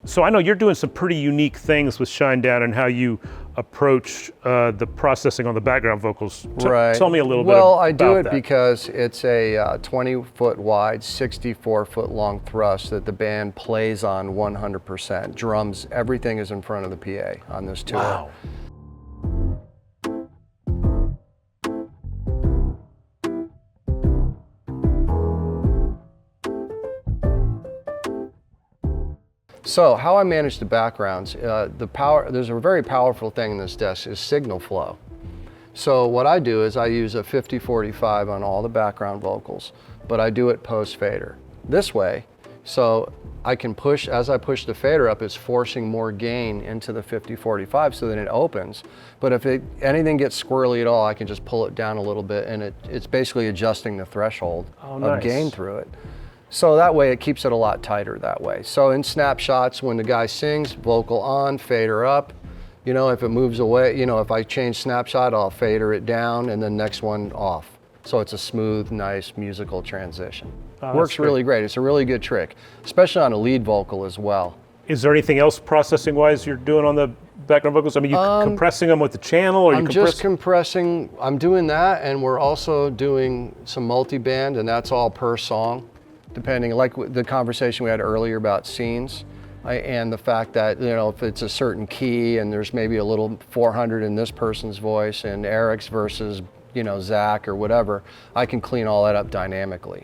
So I know you're doing some pretty unique things with Shinedown and how you approach the processing on the background vocals. Right. Tell me a little bit Well, about I do it that. because it's a 20-foot wide, 64-foot long thrust that the band plays on 100%. Drums, everything is in front of the PA on this tour. Wow. So how I manage the backgrounds, there's a very powerful thing in this desk is signal flow. So what I do is I use a 50-45 on all the background vocals, but I do it post fader. This way, so I can push, as I push the fader up, it's forcing more gain into the 50-45 so that it opens. But if anything gets squirrely at all, I can just pull it down a little bit, and it's basically adjusting the threshold of gain through it. So that way it keeps it a lot tighter that way. So in snapshots, when the guy sings, vocal on, fader up. You know, if it moves away, you know, if I change snapshot, I'll fader it down and then next one off. So it's a smooth, nice musical transition. Works really great. It's a really good trick, especially on a lead vocal as well. Is there anything else processing-wise you're doing on the background vocals? I mean, you compressing them with the channel, or I'm just compressing. I'm doing that, and we're also doing some multi-band, and that's all per song. Depending, like the conversation we had earlier about scenes, and the fact that, you know, if it's a certain key and there's maybe a little 400 in this person's voice and Eric's versus, you know, Zach or whatever, I can clean all that up dynamically.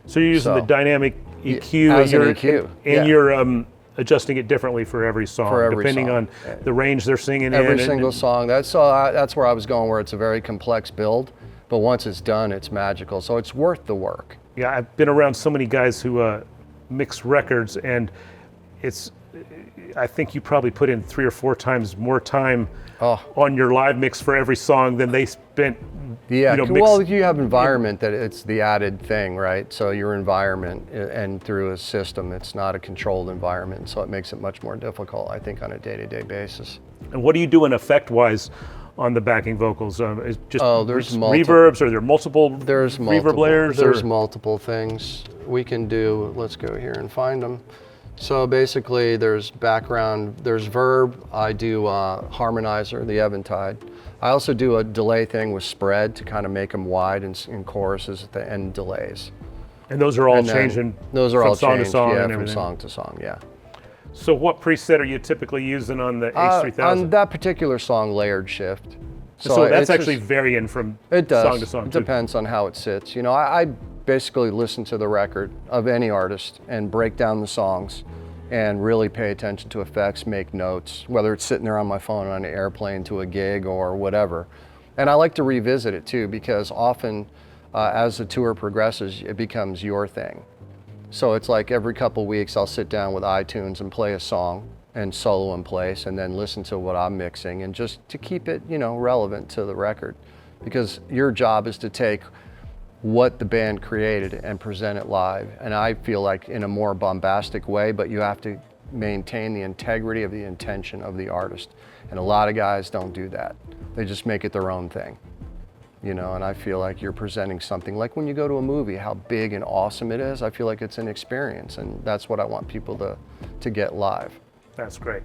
So you're using the dynamic EQ, as an EQ. And you're adjusting it differently for every song, depending on the range they're singing in. Every single song. That's where I was going, where it's a very complex build, but once it's done, it's magical. So it's worth the work. Yeah, I've been around so many guys who mix records, and I think you probably put in 3 or 4 times more time on your live mix for every song than they spent. Yeah, well, you have environment that it's the added thing, right? So your environment, and through a system, it's not a controlled environment, so it makes it much more difficult, I think, on a day-to-day basis. And what are you doing effect-wise on the backing vocals? Is just there's reverbs, or are there multiple reverb layers? There's multiple things we can do. Let's go here and find them. So basically there's background, there's verb, I do harmonizer, the Eventide. I also do a delay thing with spread to kind of make them wide in choruses at the end delays. And those are all changing from song to song? Yeah, and from song to song, yeah. So what preset are you typically using on the H3000? On that particular song, layered shift. So that's actually varying from song to song. It depends on how it sits. You know, I basically listen to the record of any artist and break down the songs and really pay attention to effects, make notes, whether it's sitting there on my phone on an airplane to a gig or whatever. And I like to revisit it too, because often as the tour progresses, it becomes your thing. So it's like every couple weeks I'll sit down with iTunes and play a song and solo in place, and then listen to what I'm mixing, and just to keep it, you know, relevant to the record. Because your job is to take what the band created and present it live. And I feel like in a more bombastic way, but you have to maintain the integrity of the intention of the artist. And a lot of guys don't do that. They just make it their own thing. You know, and I feel like you're presenting something like when you go to a movie, how big and awesome it is. I feel like it's an experience, and that's what I want people to get live. That's great.